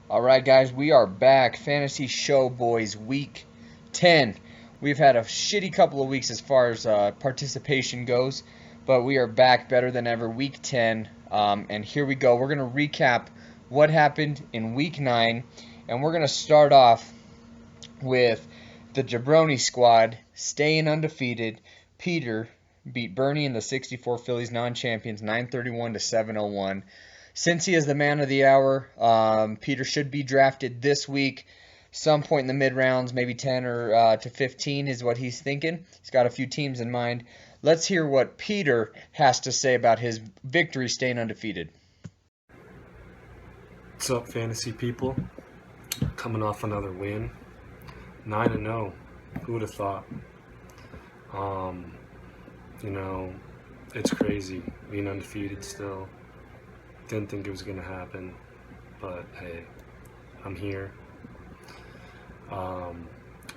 All right, guys, we are back. Fantasy Showboys Week 10. We've had a shitty couple of weeks as far as participation goes, but we are back better than ever. Week 10, and here we go. We're going to recap what happened in Week 9, and we're going to start off with the Jabroni squad staying undefeated. Peter beat Bernie and the 64 Phillies non-champions 931 to 701. Since he is the man of the hour, Peter should be drafted this week, some point in the mid rounds, maybe 10 or to 15 is what he's thinking. He's got a few teams in mind. Let's hear what Peter has to say about his victory staying undefeated. What's up, fantasy people? Coming off another win, 9-0. Who would have thought? It's crazy being undefeated still. Didn't think it was going to happen, but hey, I'm here.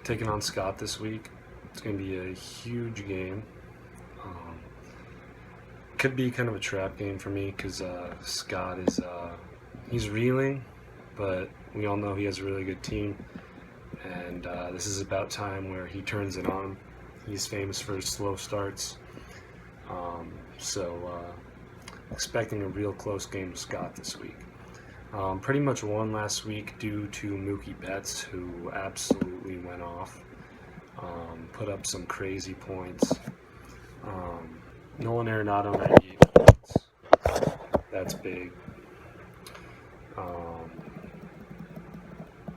Taking on Scott this week. It's going to be a huge game. Could be kind of a trap game for me because Scott is he's reeling, but we all know he has a really good team, and this is about time where he turns it on. He's famous for his slow starts, so expecting a real close game with Scott this week. Pretty much won last week due to Mookie Betts, who absolutely went off, put up some crazy points. Nolan Arenado 98 points. That's big.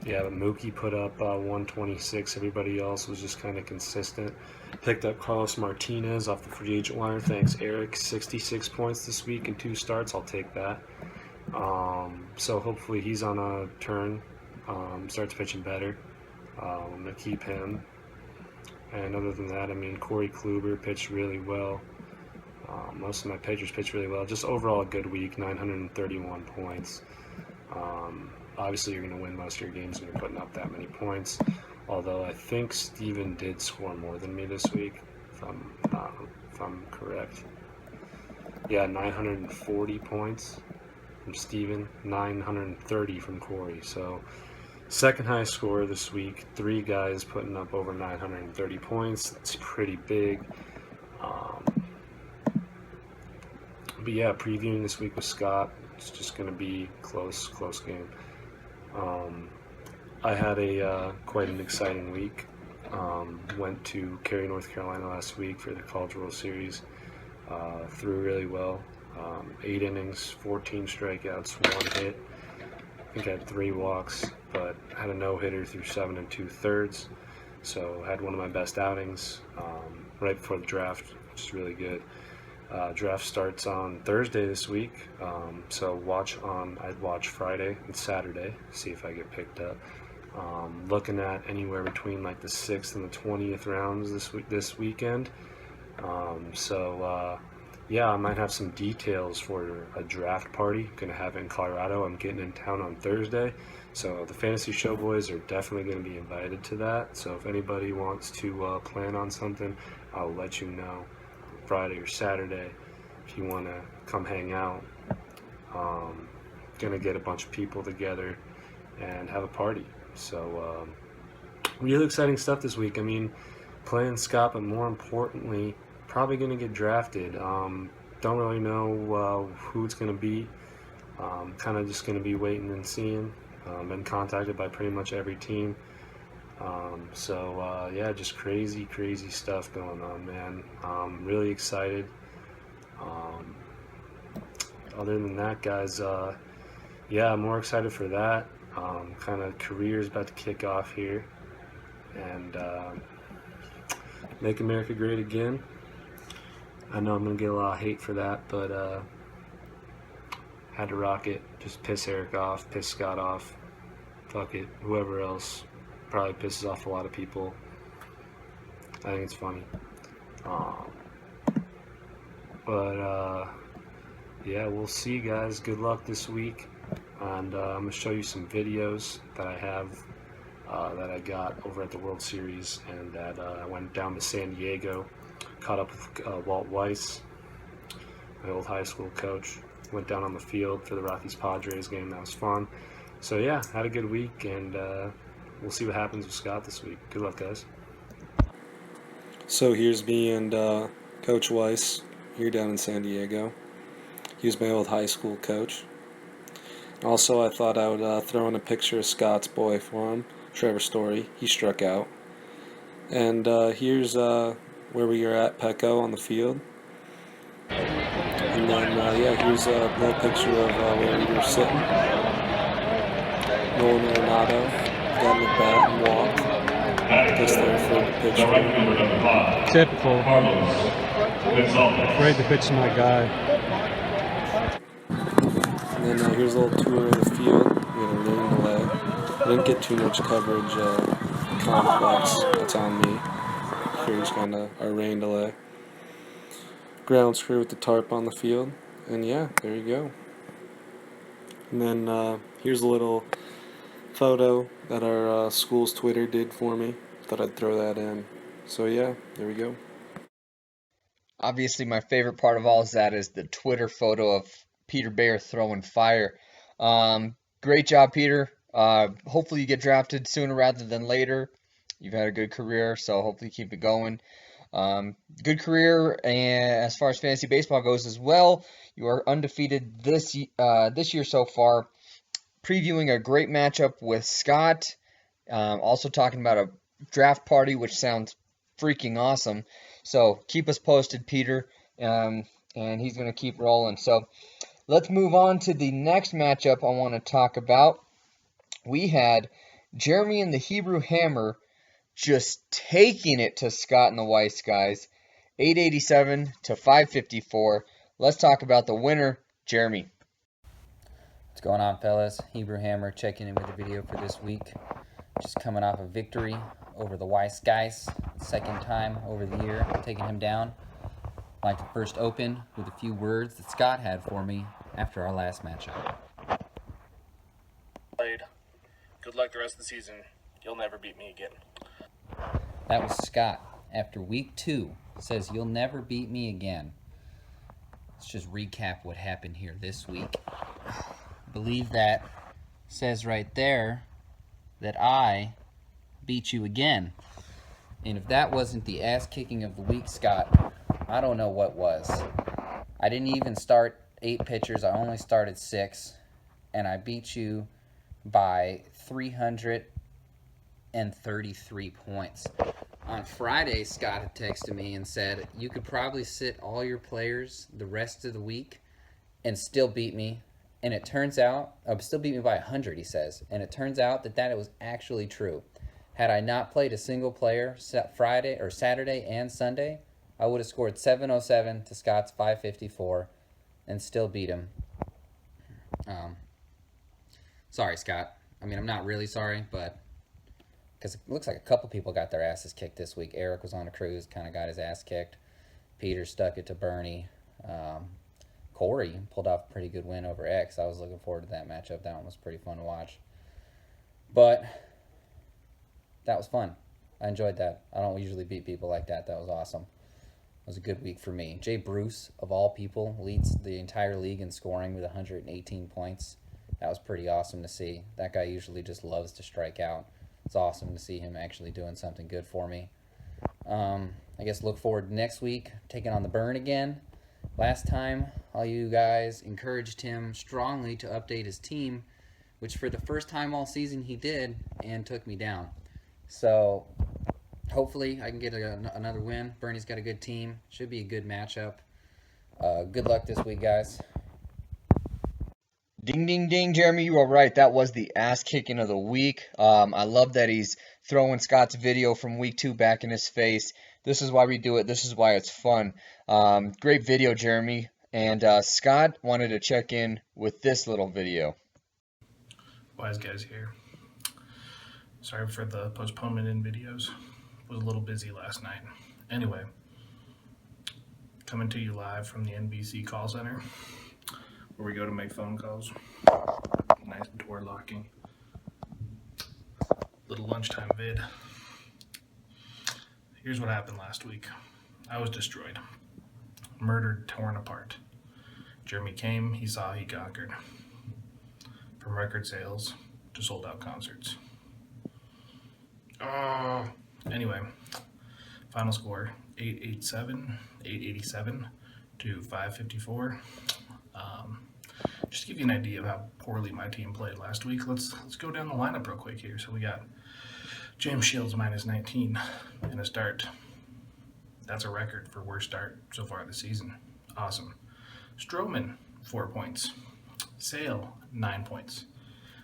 But Mookie put up 126. Everybody else was just kind of consistent. Picked up Carlos Martinez off the free agent wire. Thanks, Eric. 66 points this week in 2 starts. I'll take that. So hopefully he's on a turn. Starts pitching better. I'm going to keep him. And other than that, Corey Kluber pitched really well. Most of my pitchers pitched really well. Just overall a good week, 931 points. Obviously, you're going to win most of your games when you're putting up that many points. Although I think Steven did score more than me this week, if I'm correct. Yeah, 940 points from Steven, 930 from Corey. So, second highest scorer this week. 3 guys putting up over 930 points. That's pretty big. But yeah, previewing this week with Scott. It's just going to be close game. I had quite an exciting week. Went to Cary, North Carolina last week for the College World Series. Threw really well. 8 innings, 14 strikeouts, 1 hit. I think I had 3 walks, but had a no-hitter through 7 2/3. So had one of my best outings right before the draft, which is really good. Draft starts on Thursday this week, so I'd watch Friday and Saturday, see if I get picked up. Looking at anywhere between like the 6th and the 20th rounds this weekend. I might have some details for a draft party. Gonna have it in Colorado. I'm getting in town on Thursday, so the Fantasy Showboys are definitely going to be invited to that. So if anybody wants to plan on something, I'll let you know. Friday or Saturday if you want to come hang out. Gonna get a bunch of people together and have a party. So really exciting stuff this week. Playing Scott, but more importantly, probably gonna get drafted. Don't really know who it's gonna be. Kind of just gonna be waiting and seeing. Been contacted by pretty much every team. Just crazy stuff going on, man. Really excited. Other than that, guys, I'm more excited for that. Kind of career's about to kick off here, and make America great again. I know I'm gonna get a lot of hate for that, but had to rock it. Just piss Eric off, piss Scott off. Fuck it, whoever else. Probably pisses off a lot of people. I think it's funny. We'll see, guys. Good luck this week. And I'm going to show you some videos that I have that I got over at the World Series, and that I went down to San Diego, caught up with Walt Weiss, my old high school coach. Went down on the field for the Rockies-Padres game. That was fun. So yeah, had a good week, and we'll see what happens with Scott this week. Good luck, guys. So here's me and Coach Weiss here down in San Diego. He was my old high school coach. Also, I thought I would throw in a picture of Scott's boy for him, Trevor Story. He struck out. And here's where we are at Petco on the field. And then, here's a little picture of where we were sitting. Nolan Arenado got in the bat and walked. Guess they're afraid to pitch to him. Typical. Afraid to pitch to my guy. And then here's a little tour of the field. We had a rain delay. I didn't get too much coverage complex. That's on me. Here's kind of our rain delay. Ground screw with the tarp on the field. And yeah, there you go. And then here's a little photo that our school's Twitter did for me. Thought I'd throw that in. So yeah, there we go. Obviously, my favorite part of all of that is the Twitter photo of Peter Bayer throwing fire. Great job, Peter. Hopefully you get drafted sooner rather than later. You've had a good career, so hopefully keep it going. Good career, and as far as fantasy baseball goes as well, you are undefeated this year so far. Previewing a great matchup with Scott. Also talking about a draft party, which sounds freaking awesome. So keep us posted, Peter, and he's going to keep rolling. So let's move on to the next matchup I want to talk about. We had Jeremy and the Hebrew Hammer just taking it to Scott and the Weiss guys, 887 to 554. Let's talk about the winner, Jeremy. What's going on, fellas? Hebrew Hammer checking in with a video for this week. Just coming off a victory over the Weiss guys. Second time over the year taking him down. I'd like to first open with a few words that Scott had for me after our last matchup. Good luck the rest of the season. You'll never beat me again. That was Scott. After week 2, says you'll never beat me again. Let's just recap what happened here this week. I believe that says right there that I beat you again. And if that wasn't the ass kicking of the week, Scott, I don't know what was. I didn't even start 8 pitchers. I only started 6. And I beat you by 333 points. On Friday, Scott had texted me and said, you could probably sit all your players the rest of the week and still beat me. And it turns out, still beat me by 100, he says. And it turns out that was actually true. Had I not played a single player Friday or Saturday and Sunday, I would have scored 707 to Scott's 554 and still beat him. Sorry, Scott. I mean, I'm not really sorry, but because it looks like a couple people got their asses kicked this week. Eric was on a cruise, kind of got his ass kicked. Peter stuck it to Bernie. Corey pulled off a pretty good win over X. I was looking forward to that matchup. That one was pretty fun to watch. But that was fun. I enjoyed that. I don't usually beat people like that. That was awesome. It was a good week for me. Jay Bruce, of all people, leads the entire league in scoring with 118 points. That was pretty awesome to see. That guy usually just loves to strike out. It's awesome to see him actually doing something good for me. I guess look forward to next week, taking on the Burn again. Last time, all you guys encouraged him strongly to update his team, which for the first time all season he did, and took me down. So hopefully I can get another win. Bernie's got a good team. Should be a good matchup. Good luck this week, guys. Ding, ding, ding, Jeremy, you are right. That was the ass kicking of the week. I love that he's throwing Scott's video from week 2 back in his face. This is why we do it. This is why it's fun. Great video, Jeremy. And Scott wanted to check in with this little video. Wise guys here. Sorry for the postponement in videos. Was a little busy last night. Anyway, coming to you live from the NBC call center, where we go to make phone calls. Nice door locking. Little lunchtime vid. Here's what happened last week. I was destroyed. Murdered, torn apart. Jeremy came, he saw, he conquered. From record sales to sold-out concerts. Anyway, final score 887 to 554. Just to give you an idea of how poorly my team played last week, let's go down the lineup real quick here. So we got James Shields minus 19 in a start. That's a record for worst start so far this season. Awesome. Stroman, 4 points. Sale, 9 points.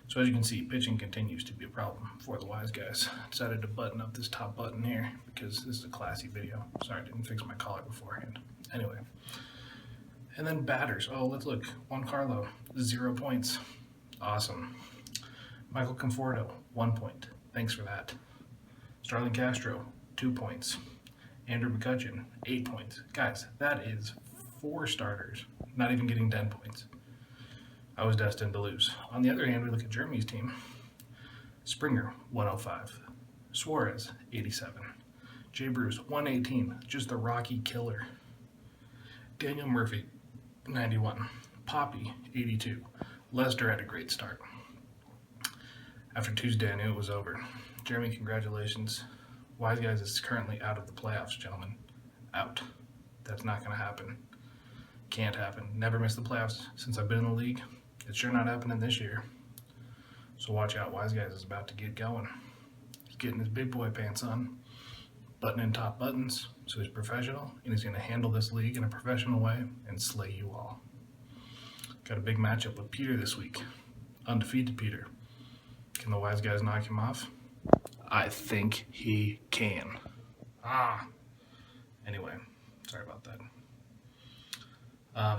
So as you can see, pitching continues to be a problem for the wise guys. I decided to button up this top button here because this is a classy video. Sorry, I didn't fix my collar beforehand. Anyway. And then batters. Oh, let's look. Juan Carlo, 0 points. Awesome. Michael Conforto, 1 point. Thanks for that. Starlin Castro, 2 points. Andrew McCutcheon, 8 points. Guys, that is 4 starters, not even getting 10 points. I was destined to lose. On the other hand, we look at Jeremy's team. Springer, 105. Suarez, 87. Jay Bruce, 118. Just a Rocky killer. Daniel Murphy, 91. Poppy, 82. Lester had a great start. After Tuesday, I knew it was over. Jeremy, congratulations. Wise Guys is currently out of the playoffs, gentlemen. Out. That's not going to happen. Can't happen. Never missed the playoffs since I've been in the league. It's sure not happening this year. So watch out. Wise Guys is about to get going. He's getting his big boy pants on, buttoning top buttons, so he's professional, and he's going to handle this league in a professional way and slay you all. Got a big matchup with Peter this week. Undefeated Peter. Can the Wise Guys knock him off? I think he can. Anyway, sorry about that.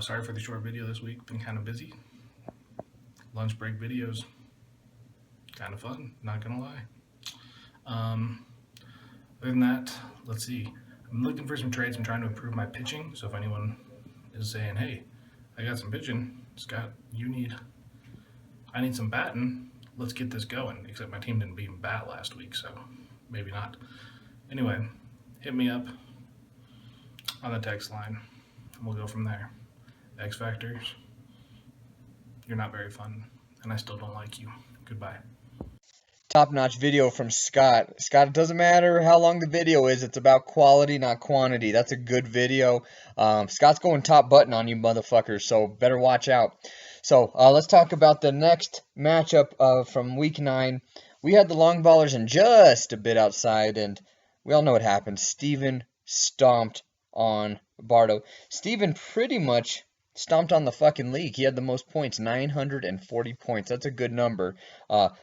Sorry for the short video this week. Been kind of busy. Lunch break videos. Kind of fun, not gonna lie. Other than that, let's see. I'm looking for some trades. I'm trying to improve my pitching. So if anyone is saying, hey, I got some pitching, Scott, I need some batting, let's get this going. Except my team didn't even bat last week, so maybe not. Anyway, hit me up on the text line, and we'll go from there. X Factors, you're not very fun, and I still don't like you. Goodbye. Top-notch video from Scott. Scott, it doesn't matter how long the video is. It's about quality, not quantity. That's a good video. Scott's going top button on you motherfuckers, so better watch out. So let's talk about the next matchup from Week 9. We had the long ballers in just a bit outside, and we all know what happened. Steven stomped on Bardo. Steven pretty much stomped on the fucking league. He had the most points, 940 points. That's a good number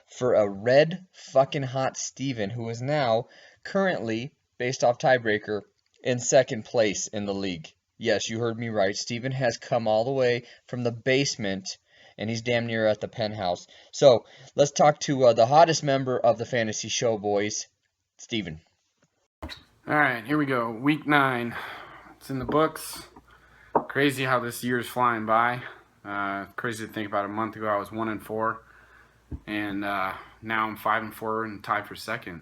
for a red fucking hot Steven, who is now currently, based off tiebreaker, in second place in the league. Yes, you heard me right. Steven has come all the way from the basement, and he's damn near at the penthouse. So let's talk to the hottest member of the Fantasy Showboys, Steven. All right, here we go. Week 9. It's in the books. Crazy how this year is flying by. Crazy to think about. A month ago I was 1-4, and now I'm 5-4 and tied for second.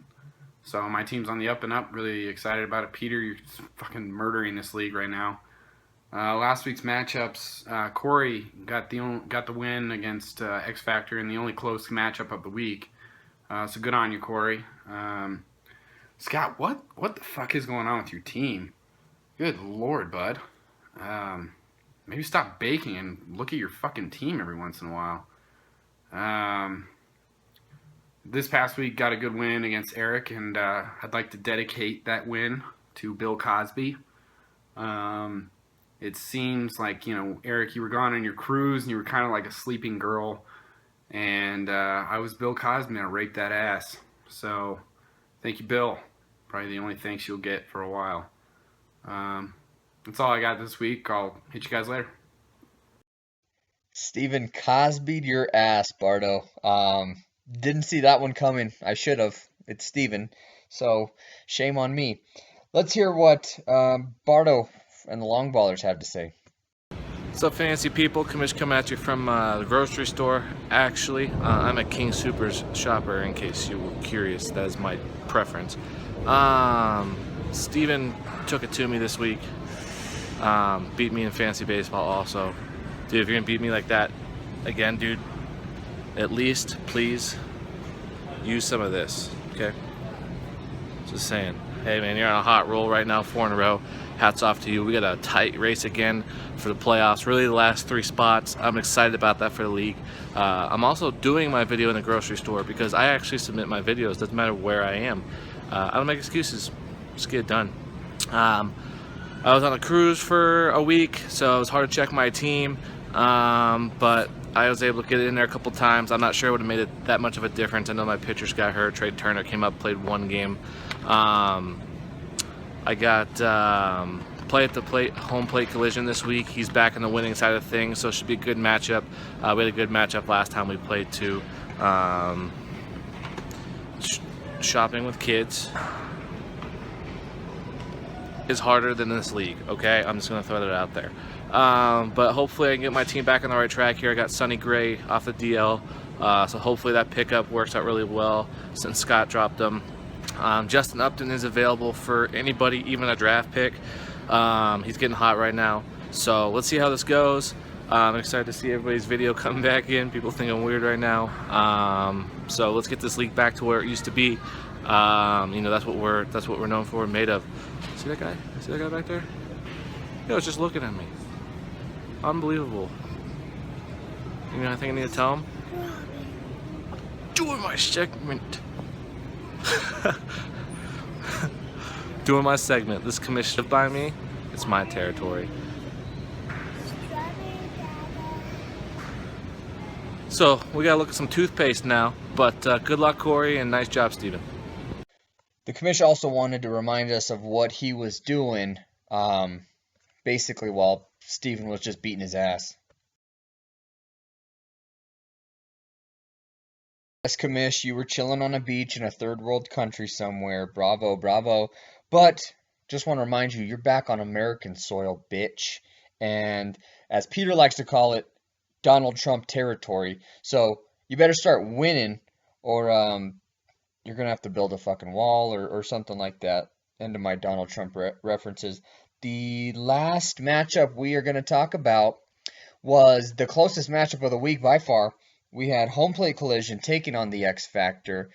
So my team's on the up and up. Really excited about it. Peter, you're fucking murdering this league right now. Last week's matchups, Corey got the win against X Factor in the only close matchup of the week. So good on you, Corey. Scott, what the fuck is going on with your team? Good lord, bud. Maybe stop baking and look at your fucking team every once in a while. This past week got a good win against Eric, and I'd like to dedicate that win to Bill Cosby. It seems like, Eric, you were gone on your cruise, and you were kind of like a sleeping girl, and I was Bill Cosby, and I raped that ass. So, thank you, Bill. Probably the only thanks you'll get for a while. That's all I got this week. I'll hit you guys later. Steven Cosby'd your ass, Bardo. Didn't see that one coming. I should have. It's Steven. So, shame on me. Let's hear what Bardo and the Long Ballers have to say. What's up, fancy people? Commish coming at you from the grocery store. Actually, I'm a King Soopers shopper, in case you were curious. That is my preference. Steven took it to me this week. Beat me in fantasy baseball also. Dude, if you're gonna beat me like that again, dude, at least, please, use some of this, okay? Just saying. Hey, man, you're on a hot roll right now, 4 in a row. Hats off to you. We got a tight race again for the playoffs. Really, the last 3 spots. I'm excited about that for the league. I'm also doing my video in the grocery store because I actually submit my videos. Doesn't matter where I am. I don't make excuses. Just get it done. I was on a cruise for a week, so it was hard to check my team. But I was able to get in there a couple times. I'm not sure it would have made it that much of a difference. I know my pitchers got hurt. Trey Turner came up, played 1 game. I got play at the plate, home plate collision this week. He's back on the winning side of things, so it should be a good matchup. We had a good matchup last time we played too. Shopping with kids is harder than this league, okay? I'm just gonna throw that out there. But hopefully I can get my team back on the right track here. I got Sonny Gray off the DL, so hopefully that pickup works out really well since Scott dropped him. Justin Upton is available for anybody, even a draft pick. He's getting hot right now, so let's see how this goes. I'm excited to see everybody's video come back in. People think I'm weird right now, so let's get this league back to where it used to be. You know, that's what we're known for, made of. See that guy? See that guy back there? He was just looking at me. Unbelievable. You know, I think I need to tell him. Doing my segment. Doing my segment. This commissioned by me. It's my territory. So we gotta look at some toothpaste now. But good luck, Corey, and nice job, Steven. The commission also wanted to remind us of what he was doing, basically while Steven was just beating his ass. Yes, commish, you were chilling on a beach in a third world country somewhere. Bravo, bravo. But just want to remind you, you're back on American soil, bitch. And as Peter likes to call it, Donald Trump territory. So you better start winning, or you're going to have to build a fucking wall or something like that. End of my Donald Trump references. The last matchup we are going to talk about was the closest matchup of the week by far. We had home plate collision taking on the X Factor,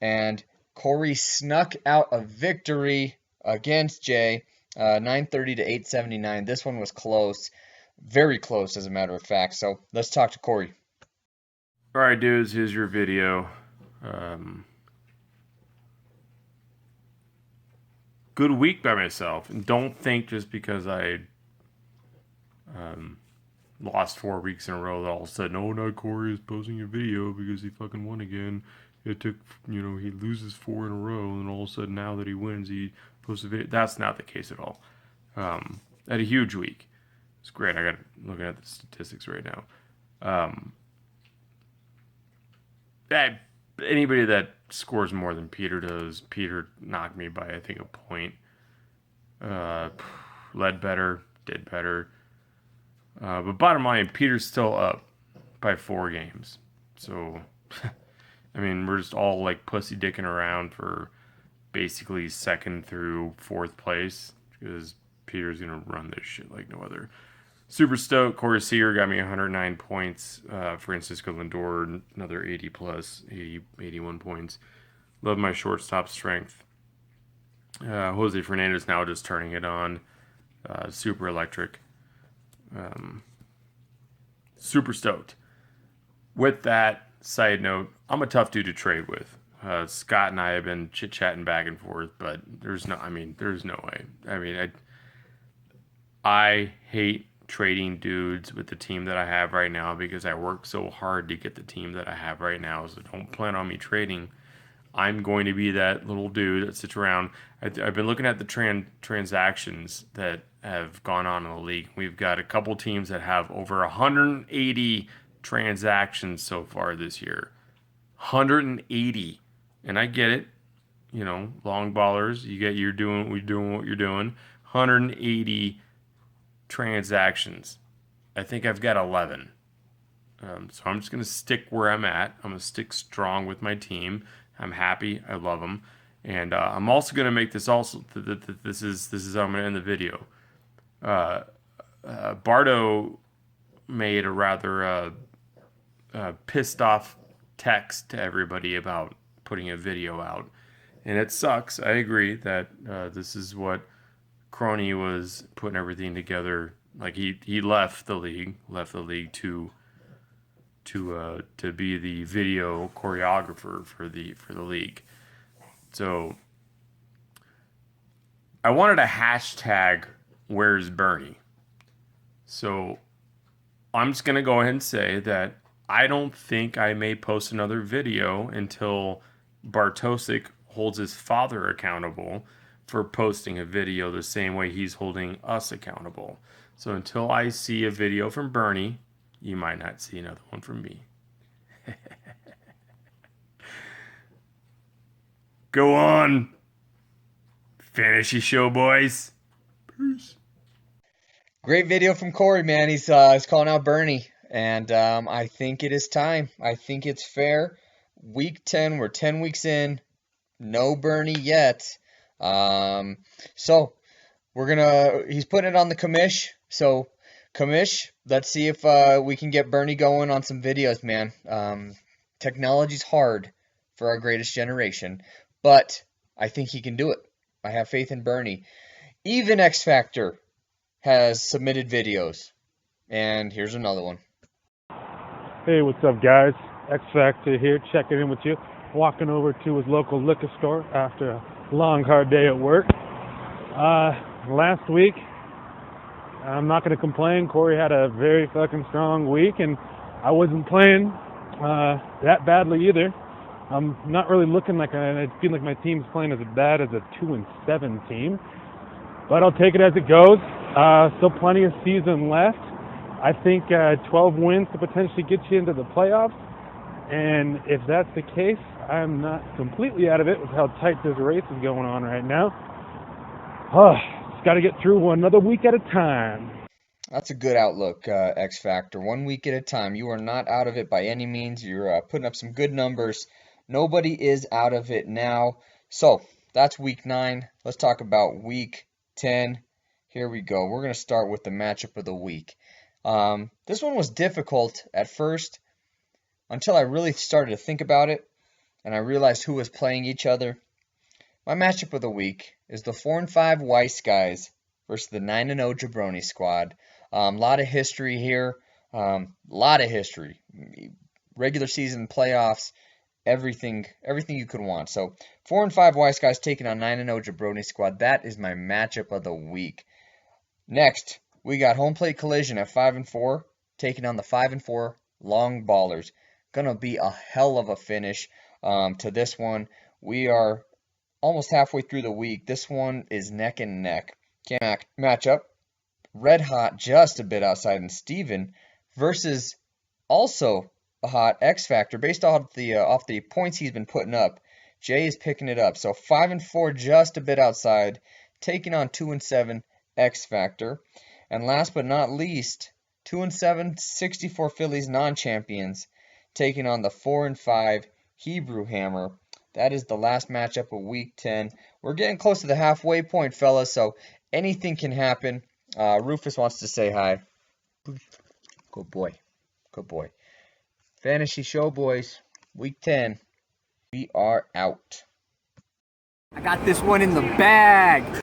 and Corey snuck out a victory against Jay, 930 to 879. This one was close, very close as a matter of fact. So let's talk to Corey. All right, dudes, here's your video. Good week by myself, and don't think just because I lost 4 weeks in a row that all of a sudden, oh, now Corey is posting a video because he fucking won again. It took, you know, he loses 4 in a row, and all of a sudden now that he wins, he posts a video. That's not the case at all. I had a huge week. It's great. I got looking at the statistics right now. Anybody that scores more than Peter does, Peter knocked me by, I think, a point. Led better, did better. But bottom line, Peter's still up by 4 games. So, I mean, we're just all like pussy dicking around for basically 2nd through 4th place because Peter's going to run this shit like no other. Super stoked. Corey Seager got me 109 points. Francisco Lindor, another 80 plus, 81 points. Love my shortstop strength. Jose Fernandez now just turning it on. Super electric. Super stoked. With that, side note, I'm a tough dude to trade with. Scott and I have been chit-chatting back and forth, but there's no way. I mean, I hate trading dudes with the team that I have right now because I work so hard to get the team that I have right now, so don't plan on me trading. I'm going to be that little dude that sits around. I've been looking at the transactions that have gone on in the league. We've got a couple teams that have over 180 transactions so far this year. 180. And I get it. You know, long ballers, you're doing what you're doing. 180 transactions. I think I've got 11. So I'm just going to stick where I'm at. I'm going to stick strong with my team. I'm happy. I love them. And I'm also going to make this also, this is how I'm going to end the video. Bardo made a rather pissed off text to everybody about putting a video out. And it sucks. I agree that this is what Crony was putting everything together. Like he left the league to be the video choreographer for the league. So I wanted a hashtag where's Bernie. So I'm just gonna go ahead and say that I don't think I may post another video until Bartosik holds his father accountable for posting a video the same way he's holding us accountable. So until I see a video from Bernie, you might not see another one from me. Go on, Fantasy Showboys. Peace. Great video from Corey, man. He's calling out Bernie, and I think it is time. I think it's fair. Week 10, we're 10 weeks in. No Bernie yet. So he's putting it on the commish. So commish, let's see if we can get Bernie going on some videos, man. Technology's hard for our greatest generation, but I think he can do it. I have faith in Bernie. Even X Factor has submitted videos, and here's another one. Hey, what's up, guys? X Factor here, checking in with you. Walking over to his local liquor store after a long, hard day at work. Last week, I'm not going to complain. Corey had a very fucking strong week, and I wasn't playing that badly either. I'm not really looking like I feel like my team's playing as bad as a 2-7 team, but I'll take it as it goes. Still plenty of season left. I think 12 wins to potentially get you into the playoffs. And if that's the case, I'm not completely out of it with how tight this race is going on right now. Just got to get through another week at a time. That's a good outlook, X Factor. 1 week at a time. You are not out of it by any means. You're putting up some good numbers. Nobody is out of it now. So that's week 9. Let's talk about week 10. Here we go. We're going to start with the matchup of the week. This one was difficult at first until I really started to think about it and I realized who was playing each other. My matchup of the week is the 4-5 Weiss guys versus the 9-0 Jabroni squad. Lot of history here. Lot of history. Regular season, playoffs, everything you could want. So 4-5 Weiss guys taking on 9-0 Jabroni squad. That is my matchup of the week. Next, we got home plate collision at 5-4 taking on the 5-4 Long Ballers. Gonna be a hell of a finish to this one. We are almost halfway through the week. This one is neck and neck. Matchup. Red hot, just a bit outside, and Steven versus also a hot X Factor based off the points he's been putting up. Jay is picking it up. So 5-4, just a bit outside, taking on 2-7 X Factor. And last but not least, 2-7 64 Phillies non-champions taking on the 4-5 Hebrew Hammer. That is the last matchup of week 10. We're getting close to the halfway point, fellas, so anything can happen. Rufus wants to say hi. Good boy. Good boy. Fantasy Showboys, week 10. We are out. I got this one in the bag.